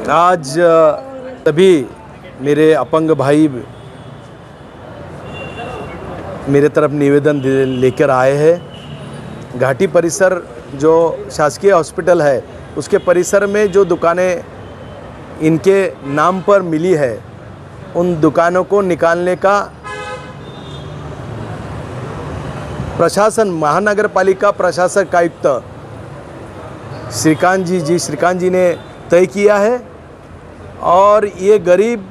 आज सभी मेरे अपंग भाई मेरे तरफ निवेदन लेकर आए हैं। घाटी परिसर जो शासकीय हॉस्पिटल है उसके परिसर में जो दुकानें इनके नाम पर मिली है उन दुकानों को निकालने का प्रशासन महानगर पालिका प्रशासक आयुक्त श्रीकांत जी ने तय किया है और ये गरीब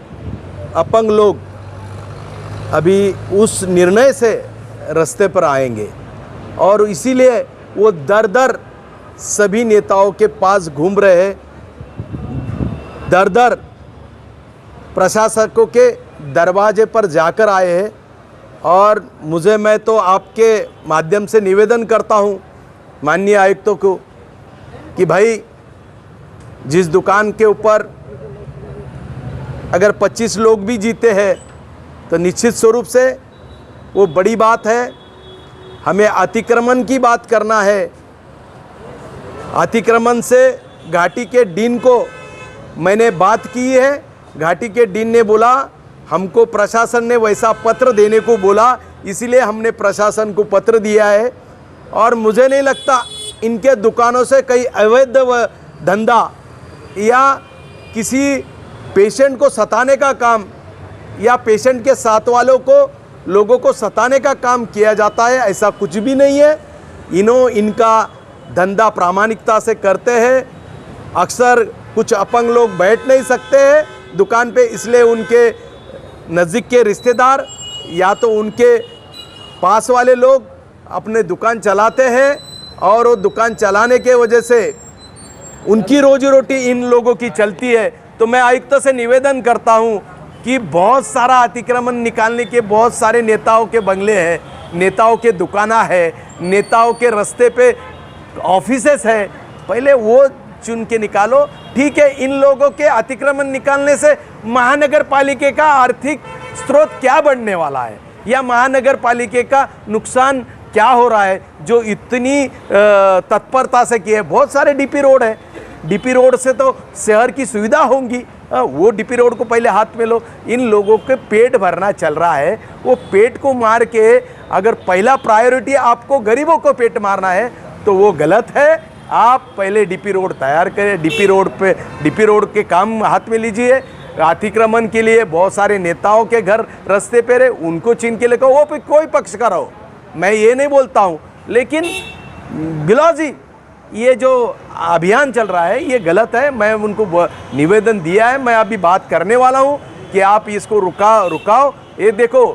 अपंग लोग अभी उस निर्णय से रास्ते पर आएंगे और इसीलिए वो दर दर सभी नेताओं के पास घूम रहे हैं, दर दर प्रशासकों के दरवाजे पर जाकर आए हैं। और मैं तो आपके माध्यम से निवेदन करता हूँ माननीय आयुक्तों को कि भाई जिस दुकान के ऊपर अगर 25 लोग भी जीते हैं तो निश्चित स्वरूप से वो बड़ी बात है। हमें अतिक्रमण की बात करना है। अतिक्रमण से घाटी के डीन को मैंने बात की है। घाटी के डीन ने बोला हमको प्रशासन ने वैसा पत्र देने को बोला, इसीलिए हमने प्रशासन को पत्र दिया है। और मुझे नहीं लगता इनके दुकानों से कई अवैध धंधा या किसी पेशेंट को सताने का काम या पेशेंट के साथ वालों को लोगों को सताने का काम किया जाता है, ऐसा कुछ भी नहीं है। इनका धंधा प्रामाणिकता से करते हैं। अक्सर कुछ अपंग लोग बैठ नहीं सकते हैं दुकान पे, इसलिए उनके नज़दीक के रिश्तेदार या तो उनके पास वाले लोग अपने दुकान चलाते हैं और वो दुकान चलाने के वजह से उनकी रोजी रोटी इन लोगों की चलती है। तो मैं आयुक्त से निवेदन करता हूं कि बहुत सारा अतिक्रमण निकालने के बहुत सारे नेताओं के बंगले हैं, नेताओं के दुकाना है, नेताओं के रास्ते पे ऑफिसेस है, पहले वो चुन के निकालो। ठीक है, इन लोगों के अतिक्रमण निकालने से महानगर पालिका का आर्थिक स्रोत क्या बढ़ने वाला है या महानगर पालिका का नुकसान क्या हो रहा है जो इतनी तत्परता से किए। बहुत सारे डीपी रोड है, डीपी रोड से तो शहर की सुविधा होंगी, वो डीपी रोड को पहले हाथ में लो। इन लोगों के पेट भरना चल रहा है, वो पेट को मार के अगर पहला प्रायोरिटी आपको गरीबों को पेट मारना है तो वो गलत है। आप पहले डीपी रोड तैयार करें, डीपी रोड के काम हाथ में लीजिए। अतिक्रमण के लिए बहुत सारे नेताओं के घर रास्ते पे रहे, उनको छीन के लेकर वो कोई पक्षकार हो, मैं ये नहीं बोलता हूँ, लेकिन बिलौजी ये जो अभियान चल रहा है ये गलत है। मैं उनको निवेदन दिया है, मैं अभी बात करने वाला हूँ कि आप इसको रुकाओ। ये देखो,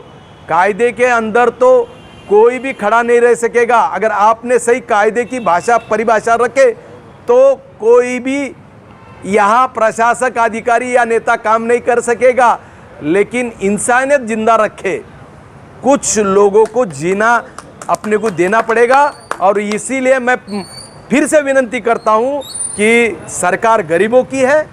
कायदे के अंदर तो कोई भी खड़ा नहीं रह सकेगा। अगर आपने सही कायदे की परिभाषा रखे तो कोई भी यहाँ प्रशासक अधिकारी या नेता काम नहीं कर सकेगा। लेकिन इंसानियत जिंदा रखे, कुछ लोगों को जीना अपने को देना पड़ेगा। और इसीलिए मैं फिर से विनती करता हूँ कि सरकार गरीबों की है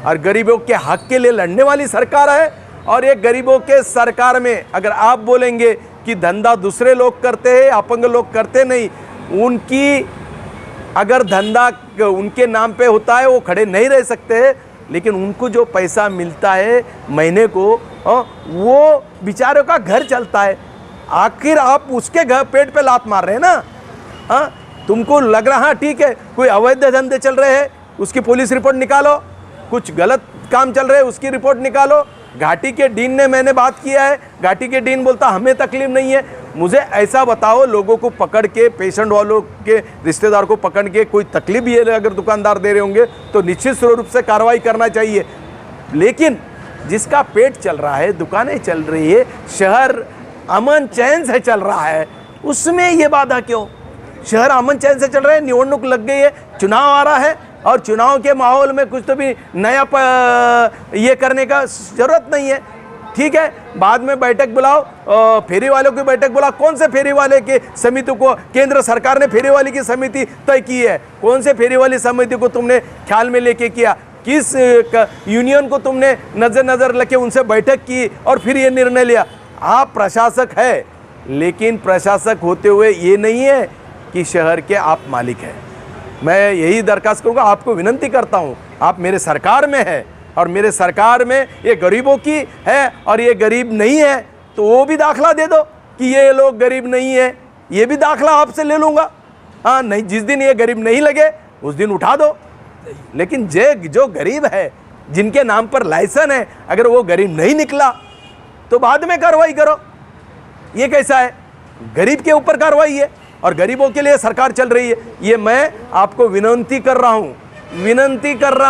और गरीबों के हक के लिए लड़ने वाली सरकार है। और ये गरीबों के सरकार में अगर आप बोलेंगे कि धंधा दूसरे लोग करते हैं, अपंग लोग करते नहीं, उनकी अगर धंधा उनके नाम पे होता है वो खड़े नहीं रह सकते हैं, लेकिन उनको जो पैसा मिलता है महीने को वो बेचारों का घर चलता है। आखिर आप उसके घर पेट पे लात मार रहे हैं ना। तुमको लग रहा है ठीक है कोई अवैध धंधे चल रहे हैं, उसकी पुलिस रिपोर्ट निकालो, कुछ गलत काम चल रहे हैं उसकी रिपोर्ट निकालो। घाटी के डीन ने मैंने बात किया है, घाटी के डीन बोलता हमें तकलीफ नहीं है। मुझे ऐसा बताओ, लोगों को पकड़ के, पेशेंट वालों के रिश्तेदार को पकड़ के कोई तकलीफ भी है अगर दुकानदार दे रहे होंगे तो निश्चित रूप से कार्रवाई करना चाहिए। लेकिन जिसका पेट चल रहा है, दुकानें चल रही है, शहर अमन चैन से चल रहा है, उसमें ये बाधा क्यों? शहर अमन चैन से चल रहा है, निवडणूक लग गई है, चुनाव आ रहा है और चुनाव के माहौल में कुछ तो भी नया ये करने का जरूरत नहीं है। ठीक है, बाद में बैठक बुलाओ, फेरी वालों की बैठक बुलाओ। कौन से फेरी वाले के समिति को केंद्र सरकार ने फेरी वाली की समिति तय की है? कौन से फेरी वाली समिति को तुमने ख्याल में लेके किया? किस यूनियन को तुमने नजर लेके उनसे बैठक की और फिर ये निर्णय लिया? आप प्रशासक है, लेकिन प्रशासक होते हुए ये नहीं है कि शहर के आप मालिक हैं। मैं यही दरखास्त करूँगा, आपको विनंती करता हूँ, आप मेरे सरकार में है और मेरे सरकार में ये गरीबों की है और ये गरीब नहीं है तो वो भी दाखला दे दो कि ये लोग गरीब नहीं है, ये भी दाखला आपसे ले लूँगा। हाँ नहीं, जिस दिन ये गरीब नहीं लगे उस दिन उठा दो। लेकिन जो गरीब है, जिनके नाम पर लाइसेंस है, अगर वो गरीब नहीं निकला तो बाद में कार्रवाई करो। ये कैसा है? गरीब के ऊपर कार्रवाई है और गरीबों के लिए सरकार चल रही है। ये मैं आपको विनती कर रहा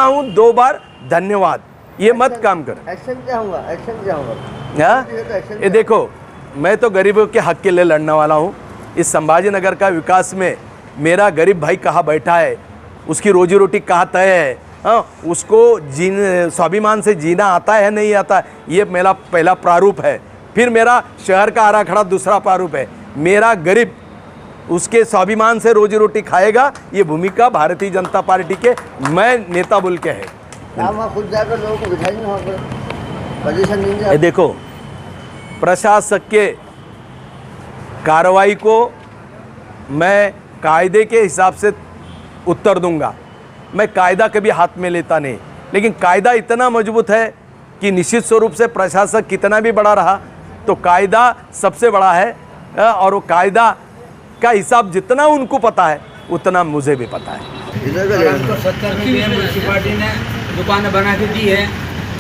हूँ 2 बार। धन्यवाद। ये मत काम कर। एक्शन क्या होगा? ये देखो, मैं तो गरीबों के हक के लिए लड़ने वाला हूँ। इस संभाजी नगर का विकास में मेरा गरीब भाई कहाँ बैठा है, उसकी रोजी रोटी कहाँ तय है, हाँ, उसको स्वाभिमान से जीना आता है नहीं आता, ये मेरा पहला प्रारूप है। फिर मेरा शहर का आराखड़ा दूसरा प्रारूप है। मेरा गरीब उसके स्वाभिमान से रोजी रोटी खाएगा, ये भूमिका भारतीय जनता पार्टी के मैं नेता बोल के है। खुद जाकर लोगों को बिठाएंगे वहाँ पर, पोजीशन देंगे। ये देखो, प्रशासक के कार्रवाई को मैं कायदे के हिसाब से उत्तर दूंगा। मैं कायदा कभी हाथ में लेता नहीं, लेकिन कायदा इतना मजबूत है कि निश्चित स्वरूप से प्रशासक कितना भी बड़ा रहा तो कायदा सबसे बड़ा है और वो कायदा का हिसाब जितना उनको पता है उतना मुझे भी पता है। 70 में म्यूनसिपालिटी ने दुकानें बना के दी है।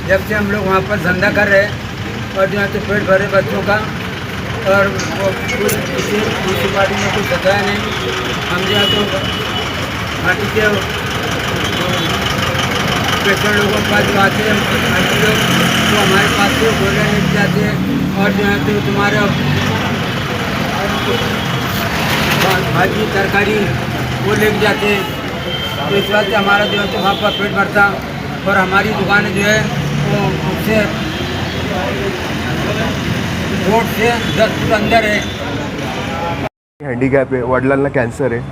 जब से हम लोग वहाँ पर धंधा कर रहे हैं और जो है तो पेट भरे बच्चों का, और वो म्यूनसिपालिटी ने कुछ बताया नहीं। हम जो है तो घाटी के पेशेंट लोगों के पास जो आते हैं घाटी लोग, तो हमारे पास से गोले लेके जाते हैं और जो है तो तुम्हारे भाजी तरकारी वो लेके जाते हैं। तो इस बात से हमारा जो है तो वहाँ पर पेट भरता और हमारी दुकानें जो है वो उससे रोड से 10 फुट अंदर है। हँडीकॅप आहे, वडिलांना कॅन्सर आहे।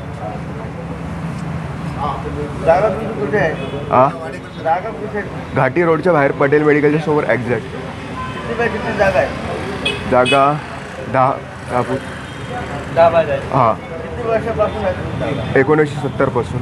जागा तुमची कुठे आहे? जागा कुठे आहे? घाटी रोडच्या बाहेर पटेल मेडिकलच्या समोर एक्झॅक्ट। किती बाय किती जागा आहे? जागा 10 फूट। 10 बाय 10? हां, किती वर्षापासून आहे तुमची जागा? 1970 पासून।